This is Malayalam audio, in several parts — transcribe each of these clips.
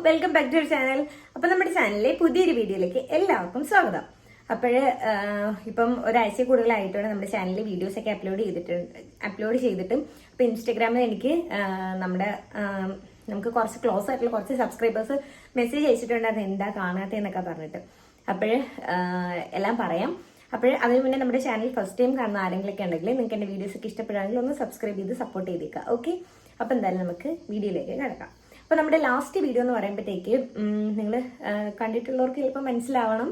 Welcome back to channel. അപ്പോൾ നമ്മുടെ ചാനലിലെ പുതിയൊരു വീഡിയോയിലേക്ക് എല്ലാവർക്കും സ്വാഗതം. ഇപ്പം ഒരാഴ്ച കൂടുതലായിട്ടാണ് നമ്മുടെ ചാനലിൽ വീഡിയോസ് ഒക്കെ അപ്ലോഡ് ചെയ്തിട്ടും ഇപ്പം ഇൻസ്റ്റഗ്രാമിൽ എനിക്ക് നമുക്ക് കുറച്ച് ക്ലോസ് ആയിട്ടുള്ള കുറച്ച് സബ്സ്ക്രൈബേഴ്സ് മെസ്സേജ് അയച്ചിട്ടുണ്ടായിരുന്നു എന്താ കാണാത്തതെന്നൊക്കെ പറഞ്ഞിട്ട്. എല്ലാം പറയാം. അതിന് മുന്നേ നമ്മുടെ ചാനൽ ഫസ്റ്റ് ടൈം കാണുന്ന ആരെങ്കിലൊക്കെ ഉണ്ടെങ്കിൽ നിങ്ങൾക്ക് എൻ്റെ വീഡിയോസ് ഒക്കെ ഇഷ്ടപ്പെടുകയാണെങ്കിൽ ഒന്ന് സബ്സ്ക്രൈബ് ചെയ്ത് സപ്പോർട്ട് ചെയ്തേക്കാം. ഓക്കെ, അപ്പോൾ എന്തായാലും നമുക്ക് വീഡിയോയിലേക്ക് കിടക്കാം. അപ്പോൾ നമ്മുടെ ലാസ്റ്റ് വീഡിയോ എന്ന് പറയുമ്പോഴത്തേക്ക് നിങ്ങൾ കണ്ടിട്ടുള്ളവർക്ക് ചിലപ്പോൾ മനസ്സിലാവണം,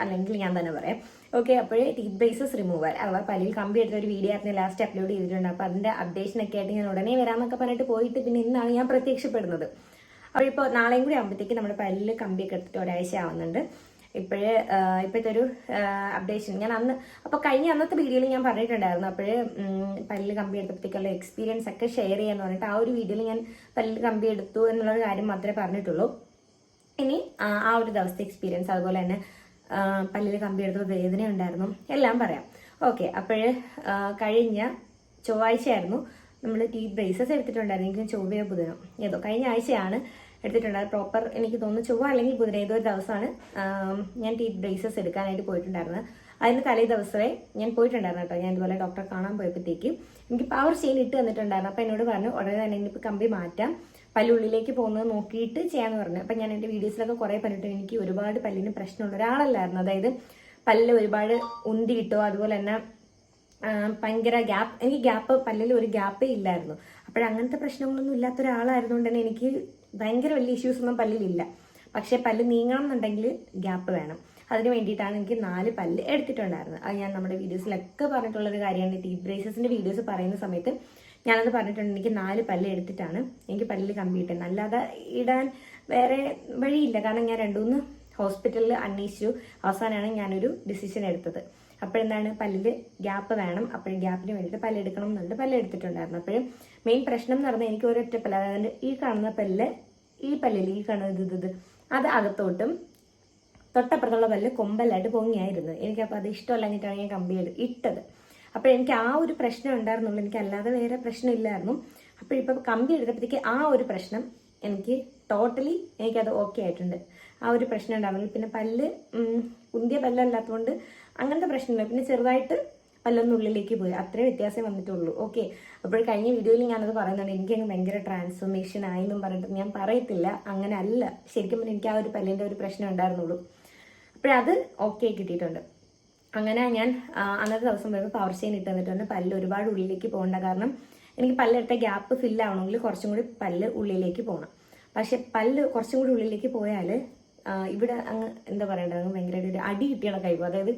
അല്ലെങ്കിൽ ഞാൻ തന്നെ പറയാം. ഓക്കെ, അപ്പോഴേ ടീത്ത് ബ്രേസസ് റിമൂവർ അഥവാ പല്ലിൽ കമ്പി എടുത്ത ഒരു വീഡിയോ ആയിരുന്നു ലാസ്റ്റ് അപ്ലോഡ് ചെയ്തിട്ടുണ്ട്. അപ്പോൾ അതിൻ്റെ അപ്ഡേഷനൊക്കെ ആയിട്ട് ഞാൻ ഉടനെ വരാമെന്നൊക്കെ പറഞ്ഞിട്ട് പോയിട്ട് പിന്നെ ഇന്നാണ് ഞാൻ പ്രത്യക്ഷപ്പെടുന്നത്. അപ്പോൾ ഇപ്പോൾ നാളെയും കൂടി ആകുമ്പോഴത്തേക്ക് നമ്മുടെ പല്ലിൽ കമ്പിയൊക്കെ എടുത്തിട്ട് ഒരാഴ്ച ആവുന്നുണ്ട്. ഇപ്പോഴത്തെ ഒരു അപ്ഡേഷൻ ഞാൻ അന്നത്തെ വീഡിയോയിൽ ഞാൻ പറഞ്ഞിട്ടുണ്ടായിരുന്നു. പല്ലിൽ കമ്പി എടുത്തപ്പോഴത്തേക്കുള്ള എക്സ്പീരിയൻസ് ഒക്കെ ഷെയർ ചെയ്യാന്ന് പറഞ്ഞിട്ട് ആ ഒരു വീഡിയോയിൽ ഞാൻ പല്ലിൽ കമ്പി എടുത്തു എന്നുള്ളൊരു കാര്യം മാത്രമേ പറഞ്ഞിട്ടുള്ളൂ. ഇനി ആ ഒരു ദിവസത്തെ എക്സ്പീരിയൻസ്, അതുപോലെ തന്നെ പല്ലിൽ കമ്പി എടുത്ത വേദന ഉണ്ടായിരുന്നു, എല്ലാം പറയാം. ഓക്കെ, കഴിഞ്ഞ ചൊവ്വാഴ്ചയായിരുന്നു നമ്മൾ ടീത്ത് ബ്രേസസ് എടുത്തിട്ടുണ്ടായിരുന്നു. എനിക്ക് ചൊവ്വയോ ബുധനോ ഏതോ കഴിഞ്ഞ ആഴ്ചയാണ് എടുത്തിട്ടുണ്ടായത്. പ്രോപ്പർ എനിക്ക് തോന്നുന്നു ചൊവ്വ അല്ലെങ്കിൽ ബുധന ഏതോ ഒരു ദിവസമാണ് ഞാൻ ടീത്ത് ബ്രേസസ് എടുക്കാനായിട്ട് പോയിട്ടുണ്ടായിരുന്നത്. അതിന് തലേ ദിവസമേ ഞാൻ പോയിട്ടുണ്ടായിരുന്നു കേട്ടോ. ഞാൻ ഇതുപോലെ ഡോക്ടറെ കാണാൻ പോയപ്പോഴത്തേക്ക് എനിക്ക് പവർ ചെയിൻ ഇട്ട് തന്നിട്ടുണ്ടായിരുന്നു. അപ്പോൾ എന്നോട് പറഞ്ഞു ഉടനെ തന്നെ ഇനിയിപ്പോൾ കമ്പി മാറ്റാം, പല്ലുള്ളിലേക്ക് പോകുന്നത് നോക്കിയിട്ട് ചെയ്യാമെന്ന് പറഞ്ഞു. അപ്പം ഞാൻ എൻ്റെ വീഡിയോസിലൊക്കെ കുറേ പറഞ്ഞിട്ട് എനിക്ക് ഒരുപാട് പല്ലിന് പ്രശ്നമുള്ള ഒരാളല്ലായിരുന്നു. അതായത് പല്ല് ഒരുപാട് ഉന്തി കിട്ടുമോ, അതുപോലെ തന്നെ ഭയങ്കര പല്ലിൽ ഒരു ഗ്യാപ്പേ ഇല്ലായിരുന്നു. അങ്ങനത്തെ പ്രശ്നങ്ങളൊന്നും ഇല്ലാത്ത ഒരാളായതുകൊണ്ട് തന്നെ എനിക്ക് ഭയങ്കര വലിയ ഇഷ്യൂസ് ഒന്നും പല്ലിലില്ല. പക്ഷേ പല്ല് നീങ്ങണം എന്നുണ്ടെങ്കിൽ ഗ്യാപ്പ് വേണം. അതിന് വേണ്ടിയിട്ടാണ് എനിക്ക് 4 പല്ല് എടുത്തിട്ടുണ്ടായിരുന്നത്. അത് ഞാൻ നമ്മുടെ വീഡിയോസിലൊക്കെ പറഞ്ഞിട്ടുള്ളൊരു കാര്യമാണ്. ടീത്ത് ബ്രേസസിൻ്റെ വീഡിയോസ് പറയുന്ന സമയത്ത് ഞാനത് പറഞ്ഞിട്ടുണ്ട്. എനിക്ക് 4 പല്ല് എടുത്തിട്ടാണ് എനിക്ക് പല്ലിൽ കമ്പി ഇട്ടുന്നത്. അല്ലാതെ ഇടാൻ വേറെ വഴിയില്ല. കാരണം ഞാൻ 2-3 ഹോസ്പിറ്റലിൽ അന്വേഷിച്ചു. അവസാനമാണ് ഞാനൊരു ഡിസിഷൻ എടുത്തത്. അപ്പോഴെന്താണ്, പല്ലിൽ ഗ്യാപ്പ് വേണം. ഗ്യാപ്പിന് വേണ്ടിയിട്ട് പല്ല് എടുക്കണം എന്നുണ്ട് പല്ല് എടുത്തിട്ടുണ്ടായിരുന്നു. മെയിൻ പ്രശ്നം എന്ന് പറഞ്ഞാൽ എനിക്ക് ഒരൊറ്റ പല്ല്, അതായത് ഈ കാണുന്ന പല്ല്, ഈ പല്ലിൽ ഈ കാണുന്നത് അത് അകത്തോട്ടും തൊട്ടപ്പുറത്തുള്ള പല്ല് കൊമ്പല്ലായിട്ട് പൊങ്ങിയായിരുന്നു. എനിക്കപ്പോൾ അത് ഇഷ്ടമല്ലാഞ്ഞിട്ടാണ് ഞാൻ കമ്പി ഇട്ടത്. എനിക്ക് ആ ഒരു പ്രശ്നം ഉണ്ടായിരുന്നുള്ളൂ, എനിക്ക് അല്ലാതെ വേറെ പ്രശ്നമില്ലായിരുന്നു. ഇപ്പോൾ കമ്പി എടുത്തപ്പോഴത്തേക്ക് ആ ഒരു പ്രശ്നം എനിക്ക് ടോട്ടലി എനിക്കത് ഓക്കെ ആയിട്ടുണ്ട്. ആ ഒരു പ്രശ്നം ഉണ്ടാവുന്നില്ല. പിന്നെ പല്ല് കുന്തിയ പല്ലല്ലാത്തതുകൊണ്ട് അങ്ങനത്തെ പ്രശ്നമില്ല. പിന്നെ ചെറുതായിട്ട് പല്ലൊന്നുള്ളിലേക്ക് പോയി, അത്രേ വ്യത്യാസം വന്നിട്ടുള്ളൂ. ഓക്കെ, കഴിഞ്ഞ വീഡിയോയിൽ ഞാനത് പറയുന്നുണ്ട്, എനിക്കങ്ങ് ഭയങ്കര ട്രാൻസ്ഫോർമേഷൻ ആയെന്നും പറഞ്ഞിട്ട് ഞാൻ പറയത്തില്ല. അങ്ങനെ അല്ല, ശരിക്കും പറഞ്ഞാൽ എനിക്ക് ആ ഒരു പല്ലിൻ്റെ ഒരു പ്രശ്നം ഉണ്ടായിരുന്നുള്ളൂ. അത് ഓക്കെ കിട്ടിയിട്ടുണ്ട്. അങ്ങനെ ഞാൻ അന്നത്തെ ദിവസം വരുമ്പോൾ പവർ ചെയിൻ ഇട്ട് തന്നിട്ടുണ്ട്. പല്ല് ഒരുപാട് ഉള്ളിലേക്ക് പോകേണ്ട, കാരണം എനിക്ക് പല്ലെടുത്ത ഗ്യാപ്പ് ഫില്ലാവണമെങ്കിൽ കുറച്ചും കൂടി പല്ല് ഉള്ളിലേക്ക് പോകണം. പക്ഷെ പല്ല് കുറച്ചും കൂടി ഉള്ളിലേക്ക് പോയാൽ ഇവിടെ അങ്ങ് എന്താ പറയേണ്ടത്, അങ്ങ് ഭയങ്കരമായിട്ട് ഒരു അടി കിട്ടിയാണ് കഴിവ്. അതായത്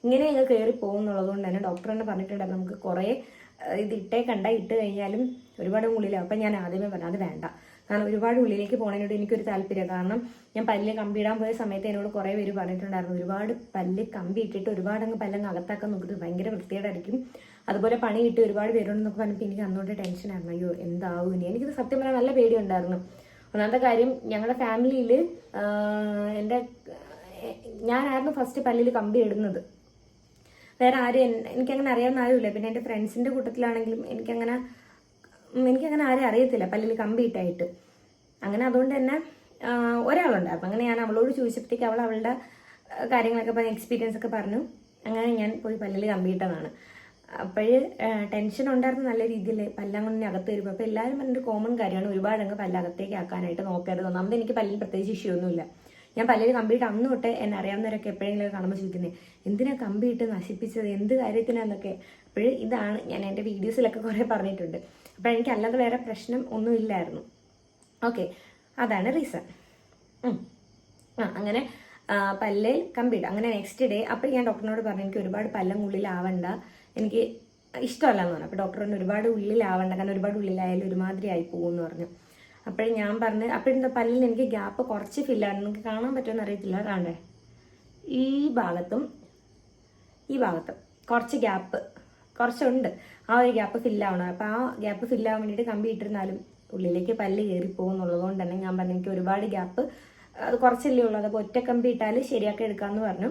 ഇങ്ങനെ അങ്ങ് കയറി പോകുന്നുള്ളത് കൊണ്ട് തന്നെ ഡോക്ടർ തന്നെ പറഞ്ഞിട്ടുണ്ടായിരുന്നു നമുക്ക് കുറേ ഇത് ഇട്ട് കഴിഞ്ഞാലും ഒരുപാട് ഉള്ളിലാവും. ഞാൻ ആദ്യമേ പറഞ്ഞു അത് വേണ്ട, കാരണം ഒരുപാട് ഉള്ളിലേക്ക് പോകുന്നതിനോട് എനിക്കൊരു താല്പര്യം. കാരണം ഞാൻ പല്ല് കമ്പി ഇടാൻ പോയ സമയത്ത് എന്നോട് കുറേ പേര് പറഞ്ഞിട്ടുണ്ടായിരുന്നു ഒരുപാട് പല്ല് കമ്പി ഇട്ടിട്ട് ഒരുപാട് അങ്ങ് പല്ലങ്ങ് അകത്താക്കാൻ നോക്കിയിട്ട് ഭയങ്കര വൃത്തികേടായിരിക്കും, അതുപോലെ പണി കിട്ടി ഒരുപാട് പേരുണ്ടെന്നൊക്കെ പറഞ്ഞപ്പോൾ എനിക്ക് അന്നോട്ട് ടെൻഷനായിരുന്നു. അയ്യോ എന്താവും ഇനി. എനിക്കിത് സത്യം പറഞ്ഞാൽ നല്ല പേടിയുണ്ടായിരുന്നു. ഒന്നാമത്തെ കാര്യം, ഞങ്ങളുടെ ഫാമിലിയിൽ ഞാനായിരുന്നു ഫസ്റ്റ് പല്ലിൽ കമ്പി ഇടുന്നത്. വേറെ ആരും എനിക്കങ്ങനെ അറിയാവുന്ന ആരുമില്ല. പിന്നെ എൻ്റെ ഫ്രണ്ട്സിൻ്റെ കൂട്ടത്തിലാണെങ്കിലും എനിക്കങ്ങനെ ആരും അറിയത്തില്ല പല്ലിൽ കമ്പി ഇട്ടായിട്ട്. അതുകൊണ്ട് തന്നെ ഒരാളുണ്ടായിരുന്നു. അങ്ങനെ ഞാൻ അവളോട് ചോദിച്ചപ്പോഴത്തേക്ക് അവളുടെ കാര്യങ്ങളൊക്കെ പറഞ്ഞ് എക്സ്പീരിയൻസ് ഒക്കെ പറഞ്ഞു. അങ്ങനെ ഞാൻ പോയി പല്ലിൽ കമ്പി ഇട്ടതാണ്. ടെൻഷൻ ഉണ്ടായിരുന്നു നല്ല രീതിയിൽ. പല്ലങ്ങനെ അകത്ത് വരുമ്പോൾ എല്ലാവരും പറഞ്ഞൊരു കോമൺ കാര്യമാണ് ഒരുപാടങ്ങ് പല്ലകത്തേക്ക് ആക്കാനായിട്ട് നോക്കരുത്. ഒന്നാമത് എനിക്ക് പല്ലിൽ പ്രത്യേകിച്ച് ഇഷ്യൂ ഒന്നുമില്ല. ഞാൻ പല്ലിൽ കമ്പിയിട്ട് അന്ന് തൊട്ട് എന്നെ അറിയാവുന്നവരൊക്കെ എപ്പോഴെങ്കിലും കാണുമ്പോൾ ചോദിക്കുന്നത് എന്തിനാ കമ്പിയിട്ട് നശിപ്പിച്ചത്, എന്ത് കാര്യത്തിനാന്നൊക്കെ. ഇതാണ് ഞാൻ എൻ്റെ വീഡിയോസിലൊക്കെ കുറേ പറഞ്ഞിട്ടുണ്ട്. എനിക്ക് അല്ലാതെ വേറെ പ്രശ്നം ഒന്നുമില്ലായിരുന്നു. ഓക്കെ, അതാണ് റീസൺ. അങ്ങനെ പല്ലിൽ കമ്പിയിട്ട് അങ്ങനെ നെക്സ്റ്റ് ഡേ ഞാൻ ഡോക്ടറിനോട് പറഞ്ഞു എനിക്ക് ഒരുപാട് പല്ലുള്ളിലാവണ്ട, എനിക്ക് ഇഷ്ടമല്ല എന്ന് പറഞ്ഞു. ഡോക്ടർ പറഞ്ഞു ഒരുപാട് ഉള്ളിലാവണ്ട, കാരണം ഒരുപാട് ഉള്ളിലായാലും ഒരുമാതിരി ആയി പോകുമെന്ന് പറഞ്ഞു. ഞാൻ പറഞ്ഞു എന്താ പല്ലിൽ എനിക്ക് ഗ്യാപ്പ് കുറച്ച് ഫില്ലാണ്, നിങ്ങൾക്ക് കാണാൻ പറ്റുമെന്ന് അറിയത്തില്ല, കാണണ്ടേ ഈ ഭാഗത്തും കുറച്ച് ഗ്യാപ്പ് കുറച്ചുണ്ട്. ആ ഒരു ഗ്യാപ്പ് ഫില്ലാവണം. ആ ഗ്യാപ്പ് ഫില്ലാവാൻ വേണ്ടിയിട്ട് കമ്പി ഇട്ടിരുന്നാലും ഉള്ളിലേക്ക് പല്ല് കയറി പോകുന്നുള്ളത് കൊണ്ട് തന്നെ ഞാൻ പറഞ്ഞു എനിക്ക് ഒരുപാട് ഗ്യാപ്പ് അത് കുറച്ചല്ലേ ഉള്ളൂ, അതപ്പോൾ ഒറ്റ കമ്പി ഇട്ടാൽ ശരിയാക്കി എടുക്കാമെന്ന് പറഞ്ഞു.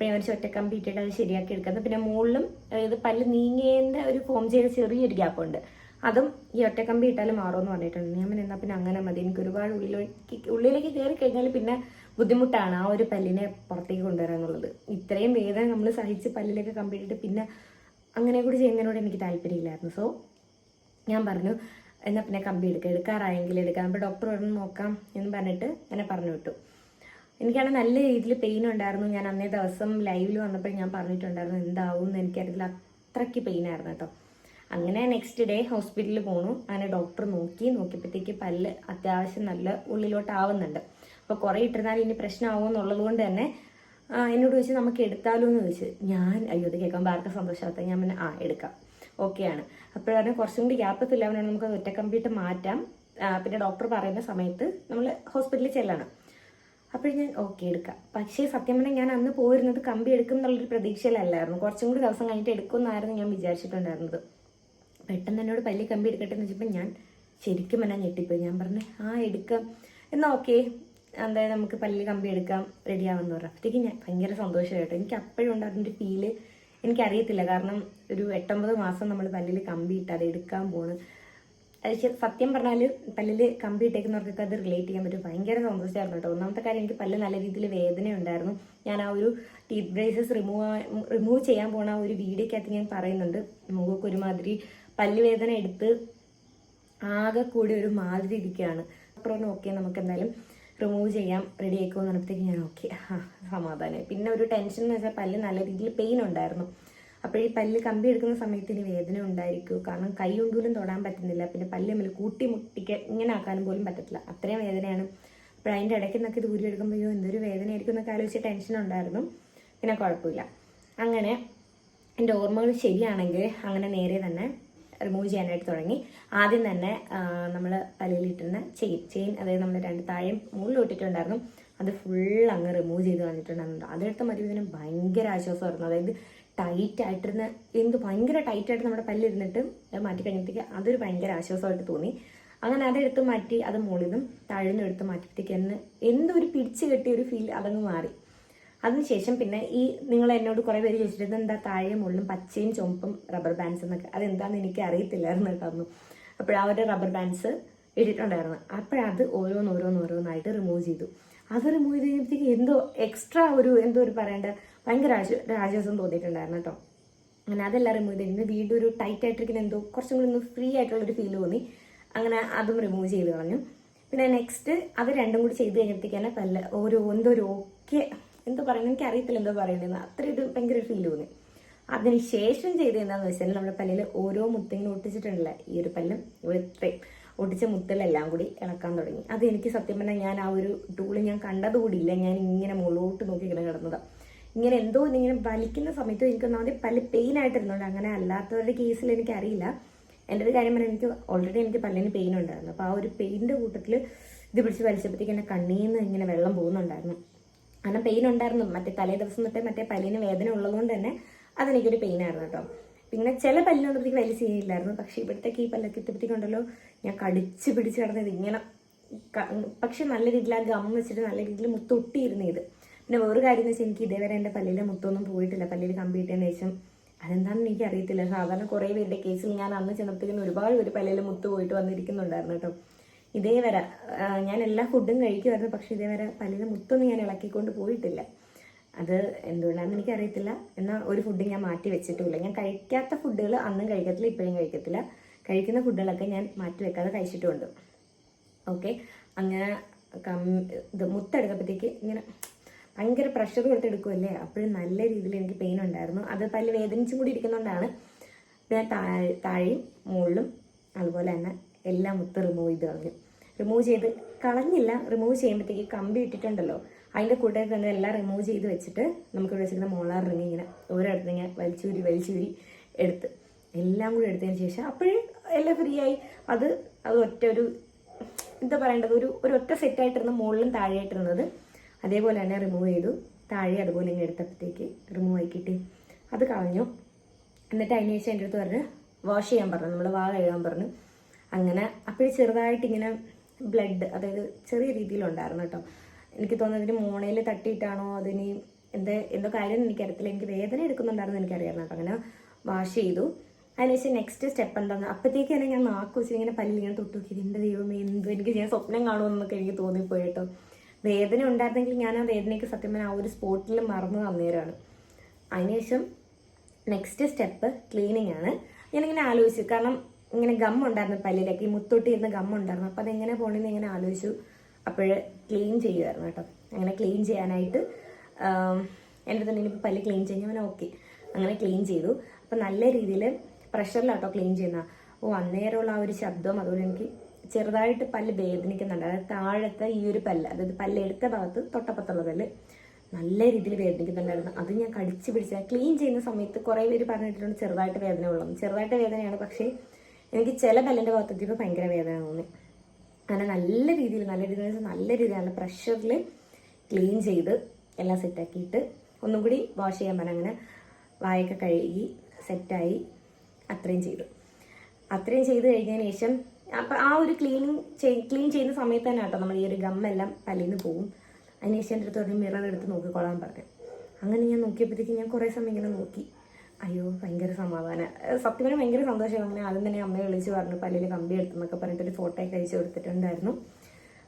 ഞാൻ ഒരു ഒറ്റ കമ്പി ഇട്ടിട്ട് അത് ശരിയാക്കി എടുക്കുന്നത്. പിന്നെ മുകളിലും ഇത് പല്ല് നീങ്ങേൻ്റെ ഒരു ഫോം ചെയ്ത ചെറിയൊരു ഗ്യാപ്പുണ്ട്, അതും ഈ ഒറ്റക്കമ്പി ഇട്ടാലും മാറുമെന്ന് പറഞ്ഞിട്ടുണ്ട്. ഞാൻ എന്നാൽ പിന്നെ അങ്ങനെ മതി, എനിക്ക് ഒരുപാട് ഉള്ളിലേക്ക് കയറി കഴിഞ്ഞാൽ പിന്നെ ബുദ്ധിമുട്ടാണ് ആ ഒരു പല്ലിനെ പുറത്തേക്ക് കൊണ്ടുവരാൻ എന്നുള്ളത്. ഇത്രയും വേദന നമ്മൾ സഹിച്ച് പല്ലിലേക്ക് കമ്പി ഇട്ടിട്ട് പിന്നെ അങ്ങനെ കൂടി ചെയ്യുന്നതിനോട് എനിക്ക് താല്പര്യമില്ലായിരുന്നു. സോ ഞാൻ പറഞ്ഞു എന്നാൽ പിന്നെ കമ്പി എടുക്കാറായെങ്കിൽ എടുക്കാം. അപ്പോൾ ഡോക്ടർ പറഞ്ഞു നോക്കാം എന്ന് പറഞ്ഞിട്ട് എന്നെ പറഞ്ഞു വിട്ടു. എനിക്കാണെങ്കിൽ നല്ല രീതിയിൽ പെയിൻ ഉണ്ടായിരുന്നു. ഞാൻ അന്നേ ദിവസം ലൈവിൽ വന്നപ്പോൾ ഞാൻ പറഞ്ഞിട്ടുണ്ടായിരുന്നു എന്താവും എന്ന് എനിക്കറിയില്ല, അത്രയ്ക്ക് പെയിനായിരുന്നു കേട്ടോ. അങ്ങനെ നെക്സ്റ്റ് ഡേ ഹോസ്പിറ്റലിൽ പോണു. അങ്ങനെ ഡോക്ടർ നോക്കിയപ്പോഴത്തേക്ക് പല്ല് അത്യാവശ്യം നല്ല ഉള്ളിലോട്ടാവുന്നുണ്ട്. അപ്പോൾ കുറേ ഇട്ടിരുന്നാൽ ഇനി പ്രശ്നമാവും എന്നുള്ളത് കൊണ്ട് തന്നെ എന്നോട് ചോദിച്ചു നമുക്ക് എടുത്താലോ എന്ന് ചോദിച്ചു. ഞാൻ അയ്യോ ഇത് കേൾക്കുമ്പോൾ ആർക്കും സന്തോഷമാകത്ത. ഞാൻ പിന്നെ എടുക്കാം, ഓക്കെയാണ്. അപ്പോഴാണ് കുറച്ചും കൂടി ഗ്യാപ്പ് ഫില്ലാവുന്നതാണ്, നമുക്ക് ഒറ്റ കമ്പിയിട്ട് മാറ്റാം. പിന്നെ ഡോക്ടർ പറയുന്ന സമയത്ത് നമ്മൾ ഹോസ്പിറ്റലിൽ ചെല്ലണം. അപ്പോൾ ഞാൻ ഓക്കെ എടുക്കാം. പക്ഷേ സത്യം പറഞ്ഞാൽ ഞാൻ അന്ന് പോയിരുന്നത് കമ്പി എടുക്കും എന്നുള്ളൊരു പ്രതീക്ഷയിലല്ലായിരുന്നു. കുറച്ചും കൂടി ദിവസം കഴിഞ്ഞിട്ട് എടുക്കുമെന്നായിരുന്നു ഞാൻ വിചാരിച്ചിട്ടുണ്ടായിരുന്നത്. പെട്ടെന്ന് എന്നോട് പല്ലി കമ്പി എടുക്കട്ടെ എന്ന് വെച്ചപ്പോൾ ഞാൻ ശരിക്കും എന്നെ ഞെട്ടിപ്പോയി. ഞാൻ പറഞ്ഞു എടുക്കാം എന്നാൽ ഓക്കെ, എന്തായാലും നമുക്ക് പല്ലിൽ കമ്പി എടുക്കാം, റെഡിയാവുമെന്ന് പറഞ്ഞു. അപ്പോഴത്തേക്ക് ഞാൻ ഭയങ്കര സന്തോഷമായിട്ടോ. എനിക്ക് അപ്പോഴും ഉണ്ട് അതിൻ്റെ ഫീല്, എനിക്കറിയത്തില്ല. കാരണം ഒരു 8-9 മാസം നമ്മൾ പല്ലിൽ കമ്പി ഇട്ട് അത് എടുക്കാൻ പോണ്. അത് സത്യം പറഞ്ഞാൽ പല്ലിൽ കമ്പി ഇട്ടേക്കുന്നവർക്കൊക്കെ അത് റിലേറ്റ് ചെയ്യാൻ പറ്റും. ഭയങ്കര സന്തോഷമായിരുന്നു കേട്ടോ. ഒന്നാമത്തെ കാര്യം എനിക്ക് പല്ല് നല്ല രീതിയിൽ വേദന ഉണ്ടായിരുന്നു. ഞാൻ ആ ഒരു ടീത്ത് ബ്രേസസ് റിമൂവ് ചെയ്യാൻ പോണ ആ ഒരു വീഡിയോക്കകത്ത് ഞാൻ പറയുന്നുണ്ട്, മുഖമൊക്കെ ഒരുമാതിരി പല്ല് വേദന എടുത്ത് ആകെ കൂടി ഒരു മാതിരി ഇരിക്കുകയാണ്. അപ്പുറം ഓക്കെ നമുക്ക് എന്തായാലും റിമൂവ് ചെയ്യാം, റെഡി ആക്കുമെന്ന് പറഞ്ഞപ്പോഴത്തേക്ക് ഞാൻ ഓക്കെ സമാധാനമായി. പിന്നെ ഒരു ടെൻഷൻ എന്ന് വെച്ചാൽ പല്ല് നല്ല രീതിയിൽ പെയിൻ ഉണ്ടായിരുന്നു. അപ്പോൾ ഈ പല്ല് കമ്പി എടുക്കുന്ന സമയത്ത് ഇനി വേദന ഉണ്ടായിരിക്കും. കാരണം കൈ കൊണ്ടുപോലും തൊടാൻ പറ്റുന്നില്ല. പിന്നെ പല്ല് തമ്മിൽ കൂട്ടിമുട്ടിക്ക് ഇങ്ങനെ ആക്കാനും പോലും പറ്റത്തില്ല, അത്രയും വേദനയാണ്. അപ്പോൾ അതിൻ്റെ ഇടയ്ക്ക് നിന്നൊക്കെ ഇത് ഊരി എടുക്കുമ്പോഴോ എന്തൊരു വേദനയായിരിക്കും എന്നൊക്കെ ആലോചിച്ച് ടെൻഷൻ ഉണ്ടായിരുന്നു. പിന്നെ കുഴപ്പമില്ല. അങ്ങനെ എൻ്റെ ഓർമ്മകൾ ശരിയാണെങ്കിൽ അങ്ങനെ നേരെ തന്നെ റിമൂവ് ചെയ്യാനായിട്ട് തുടങ്ങി. ആദ്യം തന്നെ നമ്മൾ പല്ലിലിട്ടിരുന്ന ചെയിൻ അതായത് നമ്മൾ 2 താഴെയും മുകളിൽ ഇട്ടിട്ടുണ്ടായിരുന്നു, അത് ഫുൾ അങ്ങ് റിമൂവ് ചെയ്ത് വന്നിട്ടുണ്ടായിരുന്നു. അതെടുത്ത മരുന്നിന് ഭയങ്കര ആശ്വാസമായിരുന്നു. അതായത് ടൈറ്റായിട്ടിരുന്ന ഭയങ്കര ടൈറ്റായിട്ട് നമ്മുടെ പല്ലിരുന്നിട്ട് അത് മാറ്റി കഴിഞ്ഞപ്പോഴത്തേക്ക് അതൊരു ഭയങ്കര ആശ്വാസമായിട്ട് തോന്നി. അങ്ങനെ അതെടുത്ത് മാറ്റി അത് മുകളിൽ നിന്നും താഴെന്നും എടുത്ത് മാറ്റിയപ്പോഴത്തേക്ക് എന്തോ ഒരു പിടിച്ച് കെട്ടിയ ഒരു ഫീൽ അതങ്ങ് മാറി. അതിനുശേഷം പിന്നെ ഈ നിങ്ങൾ എന്നോട് കുറേ പേര് ചോദിച്ചിട്ട് എന്താ താഴെ മുകളിലും പച്ചയും ചുമപ്പും റബ്ബർ ബാൻഡ്സ് എന്നൊക്കെ, അതെന്താണെന്ന് എനിക്ക് അറിയത്തില്ലായിരുന്നു കേട്ടോ. അപ്പോൾ ആ ഒരു റബ്ബർ ബാൻഡ്സ് ഇട്ടിട്ടുണ്ടായിരുന്നു. അപ്പോഴത് ഓരോന്നായിട്ട് റിമൂവ് ചെയ്തു. അത് റിമൂവ് ചെയ്ത് കഴിഞ്ഞപ്പോഴത്തേക്ക് എന്തോ എക്സ്ട്രാ എന്തോ ഒരു പറയേണ്ട ഭയങ്കര ആശ്വാസം തോന്നിയിട്ടുണ്ടായിരുന്നു കേട്ടോ. അങ്ങനെ അതെല്ലാം റിമൂവ് ചെയ്തിരുന്നു. വീണ്ടും ഒരു ടൈറ്റ് ആയിട്ടിരിക്കുന്ന എന്തോ കുറച്ചും കൂടി ഒന്ന് ഫ്രീ ആയിട്ടുള്ളൊരു ഫീൽ തോന്നി. അങ്ങനെ അതും റിമൂവ് ചെയ്ത് കളഞ്ഞു. പിന്നെ നെക്സ്റ്റ് അത് രണ്ടും കൂടി ചെയ്ത് കഴിഞ്ഞപ്പോഴത്തേക്കാണ് പല്ല് എന്തോ പറയുന്നത് എനിക്ക് അറിയത്തില്ല, എന്തോ പറയുന്നത് അത്ര ഇത് ഭയങ്കര ഫീൽ തോന്നി. അതിന് ശേഷം ചെയ്ത് എന്താണെന്ന് വെച്ചാൽ നമ്മുടെ പല്ലിൽ ഓരോ മുത്തിങ്ങനെ ഒട്ടിച്ചിട്ടുണ്ടല്ല, ഈ ഒരു പല്ലും ഇത്രയും ഒട്ടിച്ച മുത്തുകളെല്ലാം കൂടി ഇളക്കാൻ തുടങ്ങി. അത് എനിക്ക് സത്യം പറഞ്ഞാൽ ഞാൻ ആ ഒരു ടൂള് ഞാൻ കണ്ടതുകൂടിയില്ല. ഞാൻ ഇങ്ങനെ മുകളിലോട്ട് നോക്കി ഇങ്ങനെ കിടന്നതാണ്. ഇങ്ങനെ എന്തോ ഇങ്ങനെ വലിക്കുന്ന സമയത്ത് എനിക്കൊന്നാമത് പല്ല് പെയിൻ ആയിട്ടിരുന്നുണ്ട്. അങ്ങനെ അല്ലാത്തവരുടെ കേസിൽ എനിക്കറിയില്ല. എൻ്റെ ഒരു കാര്യം പറഞ്ഞാൽ ഓൾറെഡി എനിക്ക് പല്ലിന് പെയിൻ ഉണ്ടായിരുന്നു. അപ്പോൾ ആ ഒരു പെയിൻ്റെ കൂട്ടത്തിൽ ഇത് പിടിച്ച് വലിച്ചപ്പോഴത്തേക്ക് എൻ്റെ കണ്ണിൽ നിന്ന് ഇങ്ങനെ വെള്ളം പോകുന്നുണ്ടായിരുന്നു. കാരണം പെയിൻ ഉണ്ടായിരുന്നു. തലേ ദിവസം തൊട്ടേ പല്ലിന് വേദന ഉള്ളതുകൊണ്ട് തന്നെ അതെനിക്കൊരു പെയിൻ ആയിരുന്നു കേട്ടോ. പിന്നെ ചില പല്ലിനൊന്നും വലിയ സീനില്ലായിരുന്നു. പക്ഷെ ഇവിടത്തേക്ക് ഈ പല്ലൊക്കെ എത്തിയപ്പോഴത്തേക്കുണ്ടല്ലോ ഞാൻ കടിച്ച് പിടിച്ച് കിടന്നത് ഇങ്ങനെ. പക്ഷെ നല്ല രീതിയിൽ ആ ഗം വെച്ചിട്ട് നല്ല രീതിയിൽ മുത്തൊട്ടിയിരുന്നു ഇത്. പിന്നെ വേറൊരു കാര്യം എന്ന് വെച്ചാൽ എനിക്ക് ഇതേവരെ എൻ്റെ പല്ലിലെ മുത്തൊന്നും പോയിട്ടില്ല. പല്ലിൽ കമ്പി ഇട്ടതിന് ശേഷം അതെന്താണെന്ന് എനിക്ക് അറിയത്തില്ല. സാധാരണ കുറേ പേരുടെ കേസിൽ ഞാൻ അന്ന് ചെന്നപ്പോഴത്തേക്കും ഒരുപാട് പേര് പല്ലിൽ മുത്ത് പോയിട്ട് വന്നിരിക്കുന്നുണ്ടായിരുന്നു കേട്ടോ. ഇതേവരെ ഞാൻ എല്ലാ ഫുഡും കഴിക്കുമായിരുന്നു. പക്ഷെ ഇതേവരെ പല്ലിൽ മുത്തൊന്നും ഞാൻ ഇളക്കിക്കൊണ്ട് പോയിട്ടില്ല. അത് എന്തുകൊണ്ടാണെന്ന് എനിക്കറിയത്തില്ല. എന്നാൽ ഒരു ഫുഡ് ഞാൻ മാറ്റി വെച്ചിട്ടുമില്ല. ഞാൻ കഴിക്കാത്ത ഫുഡുകൾ അന്നും കഴിക്കത്തില്ല, ഇപ്പോഴും കഴിക്കത്തില്ല. കഴിക്കുന്ന ഫുഡുകളൊക്കെ ഞാൻ മാറ്റി വെക്കാതെ കഴിച്ചിട്ടുമുണ്ട്. ഓക്കെ, അങ്ങനെ ഇത് മുത്തെടുത്തപ്പോഴത്തേക്ക് ഇങ്ങനെ ഭയങ്കര പ്രഷർ കൊടുത്തെടുക്കുമല്ലേ, അപ്പോഴും നല്ല രീതിയിൽ എനിക്ക് പെയിൻ ഉണ്ടായിരുന്നു. അത് പല്ല് വേദനിച്ചും കൂടി ഇരിക്കുന്നതുകൊണ്ടാണ്. പിന്നെ താഴെയും മുകളിലും അതുപോലെ തന്നെ എല്ലാം മുത്ത് റിമൂവ് ചെയ്ത് കളഞ്ഞില്ല. റിമൂവ് ചെയ്യുമ്പോഴത്തേക്ക് കമ്പി ഇട്ടിട്ടുണ്ടല്ലോ, അതിൻ്റെ കൂട്ടത്തിൽ തന്നെ എല്ലാം റിമൂവ് ചെയ്ത് വെച്ചിട്ട് നമുക്ക് ഇവിടെ വെച്ചിരിക്കുന്ന മോളാർ റിങ് ഇങ്ങനെ ഓരോരുത്തർ ഇങ്ങനെ വലിച്ചൂരി എടുത്ത് എല്ലാം കൂടി എടുത്തതിന് ശേഷം അപ്പോഴും എല്ലാം ഫ്രീ ആയി. അത് ഒറ്റ എന്താ പറയേണ്ടത്, ഒരു ഒറ്റ സെറ്റായിട്ടിരുന്ന മുകളിലും താഴെയായിട്ടിരുന്നത് അതേപോലെ തന്നെ റിമൂവ് ചെയ്തു. താഴെ അതുപോലെ ഇങ്ങനെ എടുത്തപ്പോഴത്തേക്ക് റിമൂവ് ആയി കിട്ടി. അത് കളഞ്ഞു. എന്നിട്ട് അതിന് ശേഷം എൻ്റെ അടുത്ത് പറഞ്ഞ് വാഷ് ചെയ്യാൻ പറഞ്ഞു, നമ്മൾ വാ കഴുകാൻ പറഞ്ഞു. അങ്ങനെ അപ്പോഴും ചെറുതായിട്ടിങ്ങനെ ബ്ലഡ്, അതായത് ചെറിയ രീതിയിലുണ്ടായിരുന്നു കേട്ടോ. എനിക്ക് തോന്നുന്നതിന് മോണയിൽ തട്ടിയിട്ടാണോ അതിന് എന്തോ കാര്യം എനിക്കറിയത്തില്ല. എനിക്ക് വേദന എടുക്കുന്നുണ്ടായിരുന്നു എനിക്കറിയാമായിരുന്നു കേട്ടോ. അങ്ങനെ വാഷ് ചെയ്തു. അതിനുശേഷം നെക്സ്റ്റ് സ്റ്റെപ്പ് എന്താന്ന് അപ്പോഴത്തേക്ക് തന്നെ ഞാൻ നാക്ക് വെച്ച് ഇങ്ങനെ പല്ലിൽ ഇങ്ങനെ തൊട്ട് നോക്കി എൻ്റെ ദൈവമേ എന്തോ എനിക്ക് ഞാൻ സ്വപ്നം കാണുമെന്നൊക്കെ എനിക്ക് തോന്നിപ്പോയി കേട്ടോ. വേദന ഉണ്ടായിരുന്നെങ്കിൽ ഞാൻ ആ വേദനയ്ക്ക് സത്യം പറഞ്ഞാൽ ആ ഒരു സ്പോട്ടിൽ മറന്നു തന്നേരാണ്. അതിനുശേഷം നെക്സ്റ്റ് സ്റ്റെപ്പ് ക്ലീനിങ് ആണ്. ഞാനിങ്ങനെ ആലോചിച്ചു, കാരണം ഇങ്ങനെ ഗം ഉണ്ടായിരുന്നു പല്ലിലൊക്കെ, ഈ മുത്തൊട്ടിയിരുന്ന ഗം ഉണ്ടായിരുന്നു. അപ്പോൾ അതെങ്ങനെ പോകണമെന്ന് ഇങ്ങനെ ആലോചിച്ചു. അപ്പോഴ് ക്ലീൻ ചെയ്യുമായിരുന്നു കേട്ടോ. അങ്ങനെ ക്ലീൻ ചെയ്യാനായിട്ട് എൻ്റെ അടുത്ത് ഇനിയിപ്പോൾ പല്ല് ക്ലീൻ ചെയ്യാൻ ഓക്കെ, അങ്ങനെ ക്ലീൻ ചെയ്തു. അപ്പം നല്ല രീതിയിൽ പ്രഷറിലാട്ടോ ക്ലീൻ ചെയ്യുന്ന. അന്നേരമുള്ള ആ ഒരു ശബ്ദം, അതുപോലെ എനിക്ക് ചെറുതായിട്ട് പല്ല് വേദനിക്കുന്നുണ്ട്. അതായത് താഴത്തെ ഈ ഒരു പല്ല്, അതായത് പല്ല് എടുത്ത ഭാഗത്ത് തൊട്ടപ്പത്തുള്ള പല്ല് നല്ല രീതിയിൽ വേദനിക്കുന്നുണ്ടായിരുന്നു. അത് ഞാൻ കടിച്ചു പിടിച്ച ക്ലീൻ ചെയ്യുന്ന സമയത്ത് കുറേ പേര് പറഞ്ഞിട്ടുണ്ട് ചെറുതായിട്ട് വേദന ഉള്ളത്. ചെറുതായിട്ട് വേദനയാണ്, പക്ഷേ എനിക്ക് ചില പല്ലിൻ്റെ ഭാഗത്തെത്തിയപ്പോൾ ഭയങ്കര വേദന തോന്നി. അങ്ങനെ നല്ല രീതിയിൽ നല്ല പ്രഷറിൽ ക്ലീൻ ചെയ്ത് എല്ലാം സെറ്റാക്കിയിട്ട് ഒന്നും കൂടി വാഷ് ചെയ്യാൻ പറഞ്ഞ അങ്ങനെ വായൊക്കെ കഴുകി സെറ്റായി. അത്രയും ചെയ്ത് കഴിഞ്ഞതിന് ശേഷം അപ്പം ആ ഒരു ക്ലീൻ ചെയ്യുന്ന സമയത്ത് തന്നെ കേട്ടോ നമ്മൾ ഈ ഒരു ഗമ്മെല്ലാം പല്ലിൽ നിന്ന് പോകും. അതിനുശേഷം എൻ്റെ അടുത്ത് ഒരു മിറർ എടുത്ത് നോക്കിക്കൊള്ളാൻ പറഞ്ഞു. അങ്ങനെ ഞാൻ നോക്കിയപ്പോഴത്തേക്കും ഞാൻ കുറേ സമയം ഇങ്ങനെ നോക്കി. അയ്യോ ഭയങ്കര സമാധാനം, സത്യം പറഞ്ഞാൽ ഭയങ്കര സന്തോഷം. അങ്ങനെ ആദ്യം തന്നെ അമ്മയെ വിളിച്ച് പറഞ്ഞു പല്ലിൽ കമ്പി എടുത്തെന്നൊക്കെ പറഞ്ഞിട്ടൊരു ഫോട്ടോയൊക്കെ അയച്ചു കൊടുത്തിട്ടുണ്ടായിരുന്നു.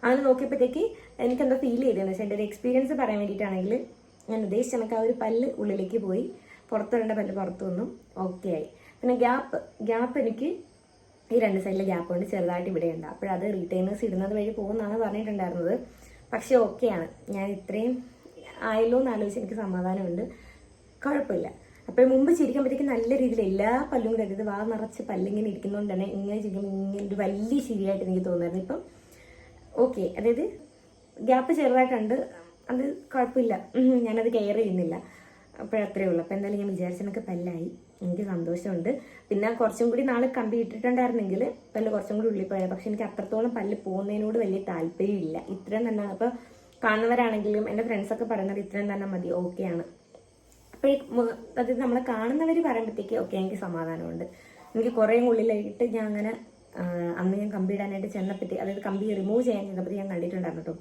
അങ്ങനെ നോക്കിയപ്പോഴത്തേക്ക് എനിക്കെന്തോ ഫീൽ ചെയ്തതെന്ന് വെച്ചാൽ എൻ്റെ ഒരു എക്സ്പീരിയൻസ് പറയാൻ വേണ്ടിയിട്ടാണെങ്കിൽ ഞാൻ ഉദ്ദേശിച്ച കണക്ക് ആ ഒരു പല്ല് ഉള്ളിലേക്ക് പോയി, പുറത്ത് വരേണ്ട പല്ല് പുറത്തു വന്നു, ഓക്കെ ആയി. പിന്നെ ഗ്യാപ്പ് എനിക്ക് ഈ രണ്ട് സൈഡിലെ ഗ്യാപ്പ് കൊണ്ട് ചെറുതായിട്ട് ഇവിടെ ഉണ്ട്. അപ്പോഴത് റീറ്റെയിനേഴ്സ് ഇടുന്നത് വഴി പോകുമെന്നാണ് പറഞ്ഞിട്ടുണ്ടായിരുന്നത്. പക്ഷേ ഓക്കെയാണ്, ഞാൻ ഇത്രയും ആയല്ലോ എന്ന് ആലോചിച്ച് എനിക്ക് സമാധാനമുണ്ട്, കുഴപ്പമില്ല. അപ്പോൾ മുമ്പ് ചിരിക്കുമ്പോഴത്തേക്ക് നല്ല രീതിയിൽ എല്ലാ പല്ലും കൂടെ അതായത് വാ നിറച്ച് പല്ലിങ്ങനെ ഇരിക്കുന്നതുകൊണ്ട് തന്നെ ഇങ്ങനെ ചിരിക്കുമ്പോൾ ഇങ്ങനെ ഒരു വലിയ ശരിയായിട്ട് എനിക്ക് തോന്നുമായിരുന്നു. ഇപ്പം ഓക്കെ, അതായത് ഗ്യാപ്പ് ചെറുതായിട്ടുണ്ട്, അത് കുഴപ്പമില്ല, ഞാനത് കെയർ ചെയ്യുന്നില്ല. അപ്പോഴത്രേ ഉള്ളൂ. അപ്പോൾ എന്തായാലും ഞാൻ വിചാരിച്ചെന്നൊക്കെ പല്ലായി, എനിക്ക് സന്തോഷമുണ്ട്. പിന്നെ കുറച്ചും കൂടി നാളെ കമ്പി ഇട്ടിട്ടുണ്ടായിരുന്നെങ്കിൽ പല്ല് കുറച്ചും കൂടി ഉള്ളിൽ പോയത്. പക്ഷെ എനിക്ക് അത്രത്തോളം പല്ല് പോകുന്നതിനോട് വലിയ താല്പര്യമില്ല. ഇത്രയും തന്നെ അപ്പോൾ കാണുന്നവരാണെങ്കിലും എൻ്റെ ഫ്രണ്ട്സൊക്കെ പറയുന്നത് ഇത്രയും തന്നെ മതി, ഓക്കെയാണ്. അതായത് നമ്മളെ കാണുന്നവർ പറയുമ്പോഴത്തേക്ക് ഓക്കെ എനിക്ക് സമാധാനമുണ്ട്. എനിക്ക് കുറേ ഉള്ളിലായിട്ട് ഞാൻ അങ്ങനെ അന്ന് ഞാൻ കമ്പി ഇടാനായിട്ട് ചെന്നപ്പോഴത്തേക്ക്, അതായത് കമ്പി റിമൂവ് ചെയ്യാൻ ചെന്നപ്പോഴത്തേക്ക് ഞാൻ കണ്ടിട്ടുണ്ടായിരുന്നു കേട്ടോ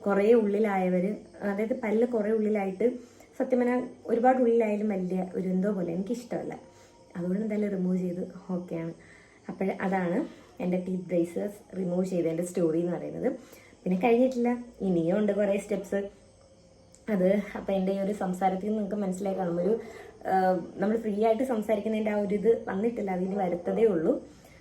കുറേ ഉള്ളിലായവർ, അതായത് പല്ല് കുറേ ഉള്ളിലായിട്ട് സത്യം പറഞ്ഞാൽ ഒരുപാട് ഉള്ളിലായാലും വലിയ ഒരു എന്തോ പോലെ എനിക്കിഷ്ടമല്ല. അതുകൊണ്ട് എന്തായാലും റിമൂവ് ചെയ്ത് ഓക്കെയാണ്. അപ്പോൾ അതാണ് എൻ്റെ ടീത്ത് ബ്രേസസ് റിമൂവ് ചെയ്തതിൻ്റെ സ്റ്റോറി എന്ന് പറയുന്നത്. പിന്നെ കഴിഞ്ഞിട്ടില്ല, ഇനിയും ഉണ്ട് കുറേ സ്റ്റെപ്സ്. അത് അപ്പം എൻ്റെ ഈ ഒരു സംസാരത്തിൽ നിന്ന് നിങ്ങൾക്ക് മനസ്സിലായി കാണും, ഒരു നമ്മൾ ഫ്രീ ആയിട്ട് സംസാരിക്കുന്നതിൻ്റെ ആ ഒരു ഇത് വന്നിട്ടില്ല, അതിന് വരുത്തതേ ഉള്ളൂ.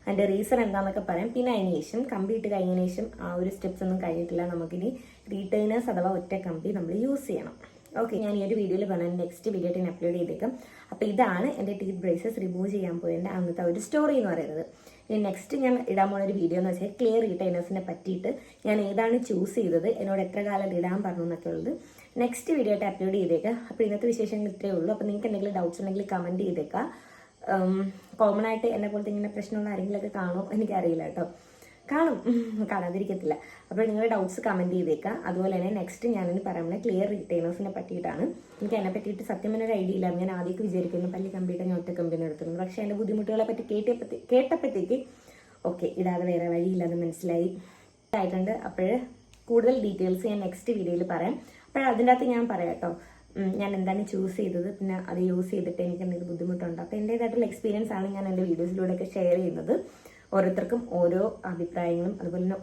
അതിൻ്റെ റീസൺ എന്താണെന്നൊക്കെ പറയാം. പിന്നെ അതിന് ശേഷം കമ്പി ഇട്ട് കഴിഞ്ഞതിന് ശേഷം ആ ഒരു സ്റ്റെപ്സ് ഒന്നും കഴിഞ്ഞിട്ടില്ല, നമുക്കിനി റീറ്റെയിനേഴ്സ് അഥവാ ഒറ്റ കമ്പി നമ്മൾ യൂസ് ചെയ്യണം. ഓക്കെ, ഞാൻ ഈ ഒരു വീഡിയോയിൽ പറഞ്ഞാൽ നെക്സ്റ്റ് വീഡിയോ ആയിട്ട് ഞാൻ അപ്ലോഡ് ചെയ്തേക്കാം. അപ്പോൾ ഇതാണ് എൻ്റെ ടീത്ത് ബ്രേസസ് റിമൂവ് ചെയ്യാൻ പോയതിൻ്റെ അന്നത്തെ ഒരു സ്റ്റോറി എന്ന് പറയുന്നത്. ഇനി നെക്സ്റ്റ് ഞാൻ ഇടാൻ പോകുന്ന ഒരു വീഡിയോ എന്ന് വെച്ചാൽ ക്ലിയർ റീറ്റെയിനേഴ്സിനെ പറ്റിയിട്ട് ഞാൻ ഏതാണ് ചൂസ് ചെയ്തത്, എന്നോട് എത്ര കാലം ഇടാൻ പറഞ്ഞു എന്നൊക്കെ ഉള്ളത് നെക്സ്റ്റ് വീഡിയോ ആയിട്ട് അപ്ലോഡ് ചെയ്തേക്കാം. അപ്പോൾ ഇന്നത്തെ വിശേഷങ്ങൾ ഇത്രയേ ഉള്ളൂ. അപ്പോൾ നിങ്ങൾക്ക് എന്തെങ്കിലും ഡൗട്ട്സ് ഉണ്ടെങ്കിൽ കമൻറ്റ് ചെയ്തേക്കാം. കോമൺ ആയിട്ട് എന്നെ പോലത്തെ ഇങ്ങനെ പ്രശ്നമുള്ള ആരെങ്കിലുമൊക്കെ കാണുമോ എനിക്കറിയില്ല കേട്ടോ, കാണാതിരിക്കത്തില്ല. അപ്പോൾ നിങ്ങളുടെ ഡൗട്ട്സ് കമൻറ്റ് ചെയ്തേക്കാം. അതുപോലെ തന്നെ നെക്സ്റ്റ് ഞാനിന്ന് പറയുന്നത് ക്ലിയർ റീറ്റെയിനേഴ്സിനെ പറ്റിയിട്ടാണ്. എനിക്ക് അതിനെ പറ്റിയിട്ട് സത്യം പറഞ്ഞ ഒരു ഐഡിയ ഇല്ല. ഞാൻ ആദ്യമൊക്കെ വിചാരിക്കുന്നു പല്ലി കമ്പിയുടെ ഞാൻ ഒറ്റ കമ്പിന്ന് എടുത്തിരുന്നു. പക്ഷേ അതിൻ്റെ ബുദ്ധിമുട്ടുകളെ പറ്റി കേട്ടപ്പോഴത്തേക്ക് ഓക്കെ ഇടാതെ വേറെ വഴിയില്ലാതെ മനസ്സിലായി ആയിട്ടുണ്ട്. അപ്പോൾ കൂടുതൽ ഡീറ്റെയിൽസ് ഞാൻ നെക്സ്റ്റ് വീഡിയോയിൽ പറയാം. അപ്പോൾ അതിൻ്റെ അകത്ത് ഞാൻ പറയാം കേട്ടോ ഞാൻ എന്താണ് ചൂസ് ചെയ്തത്, പിന്നെ അത് യൂസ് ചെയ്തിട്ട് എനിക്ക് എന്തെങ്കിലും ബുദ്ധിമുട്ടുണ്ട്. അപ്പോൾ എൻ്റേതായിട്ടുള്ള എക്സ്പീരിയൻസ് ആണ് ഞാൻ എൻ്റെ വീഡിയോസിലൂടെയൊക്കെ ഷെയർ ചെയ്യുന്നത്. ഓരോരുത്തർക്കും ഓരോ അഭിപ്രായങ്ങളും അതുപോലെ തന്നെ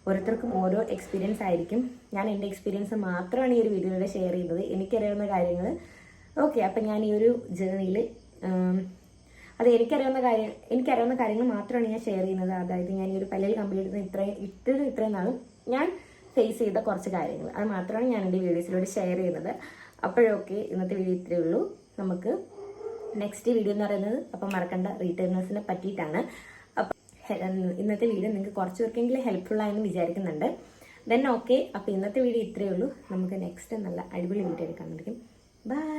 ഓരോരുത്തർക്കും ഓരോ എക്സ്പീരിയൻസ് ആയിരിക്കും. ഞാൻ എൻ്റെ എക്സ്പീരിയൻസ് മാത്രമാണ് ഈ ഒരു വീഡിയോയിലൂടെ ഷെയർ ചെയ്യുന്നത്, എനിക്കറിയാവുന്ന കാര്യങ്ങൾ. ഓക്കെ, അപ്പം ഞാൻ ഈ ഒരു ജേർണിയിൽ അത് എനിക്കറിയാവുന്ന കാര്യങ്ങൾ മാത്രമാണ് ഞാൻ ഷെയർ ചെയ്യുന്നത്. അതായത് ഞാൻ ഈ ഒരു പല്ലിൽ കംപ്ലീറ്റ് ഇത്രയും നാളും ഞാൻ ഫേസ് ചെയ്ത കുറച്ച് കാര്യങ്ങൾ, അത് മാത്രമാണ് ഞാൻ എൻ്റെ വീഡിയോസിലൂടെ ഷെയർ ചെയ്യുന്നത്. അപ്പോഴൊക്കെ ഇന്നത്തെ വീഡിയോ ഇത്രയേ ഉള്ളൂ. നമുക്ക് നെക്സ്റ്റ് വീഡിയോ എന്ന് പറയുന്നത് അപ്പം മറക്കണ്ട റീറ്റെയിനേഴ്സിനെ പറ്റിയിട്ടാണ്. ഇന്നത്തെ വീഡിയോ നിങ്ങൾക്ക് കുറച്ച് പേർക്കെങ്കിലും ഹെൽപ്ഫുൾ ആയെന്ന് വിചാരിക്കുന്നുണ്ട്. ദെൻ ഓക്കെ, അപ്പോൾ ഇന്നത്തെ വീഡിയോ ഇത്രയേ ഉള്ളൂ. നമുക്ക് നെക്സ്റ്റ് നല്ല അടിപൊളി വീഡിയോ എടുക്കാൻ പറ്റും. ബൈ.